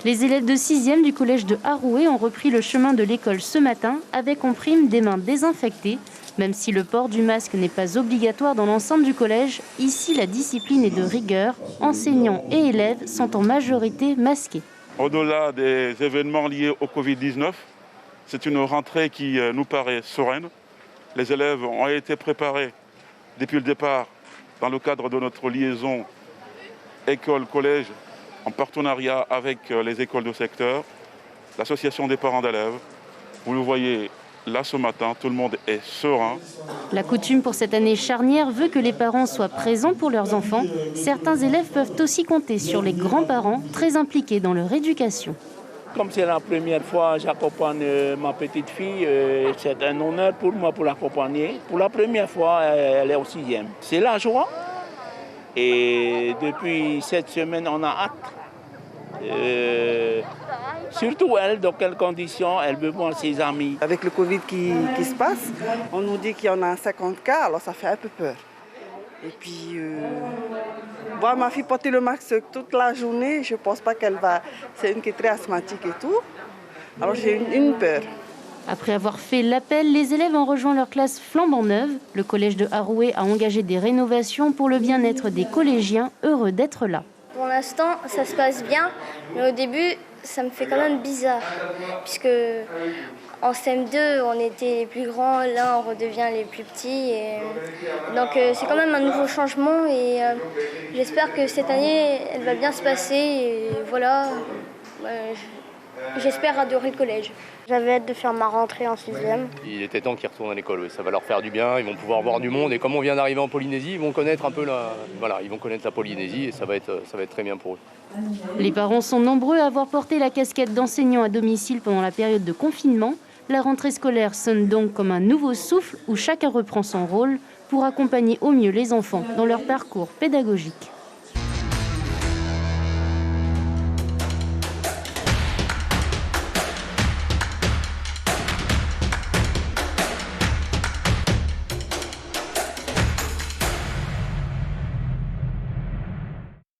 Les élèves de 6e du collège de Haroué ont repris le chemin de l'école ce matin avec en prime des mains désinfectées. Même si le port du masque n'est pas obligatoire dans l'ensemble du collège, ici la discipline est de rigueur. Enseignants et élèves sont en majorité masqués. Au-delà des événements liés au Covid-19, c'est une rentrée qui nous paraît sereine. Les élèves ont été préparés depuis le départ dans le cadre de notre liaison école-collège en partenariat avec les écoles de secteur, l'association des parents d'élèves. Vous le voyez là ce matin, tout le monde est serein. La coutume pour cette année charnière veut que les parents soient présents pour leurs enfants. Certains élèves peuvent aussi compter sur les grands-parents très impliqués dans leur éducation. Comme c'est la première fois que j'accompagne ma petite fille, c'est un honneur pour moi pour l'accompagner. Pour la première fois, elle est au 6e. C'est la joie. Et depuis cette semaine, on a hâte. Surtout elle, dans quelles conditions elle veut voir ses amis. Avec le Covid qui se passe, on nous dit qu'il y en a 50 cas, alors ça fait un peu peur. Et puis, voir ma fille porter le masque toute la journée, je ne pense pas qu'elle va... C'est une qui est très asthmatique et tout. Alors j'ai une peur. Après avoir fait l'appel, les élèves ont rejoint leur classe flambant neuve. Le collège de Haroué a engagé des rénovations pour le bien-être des collégiens, heureux d'être là. Pour l'instant, ça se passe bien, mais au début, ça me fait quand même bizarre. Puisque en CM2, on était les plus grands, là, on redevient les plus petits. Donc c'est quand même un nouveau changement et j'espère que cette année, elle va bien se passer. Et voilà, j'espère adorer le collège. J'avais hâte de faire ma rentrée en 6e. Il était temps qu'ils retournent à l'école, oui. Ça va leur faire du bien, ils vont pouvoir voir du monde. Et comme on vient d'arriver en Polynésie, ils vont connaître un peu la Polynésie et ça va être très bien pour eux. Les parents sont nombreux à avoir porté la casquette d'enseignant à domicile pendant la période de confinement. La rentrée scolaire sonne donc comme un nouveau souffle où chacun reprend son rôle pour accompagner au mieux les enfants dans leur parcours pédagogique.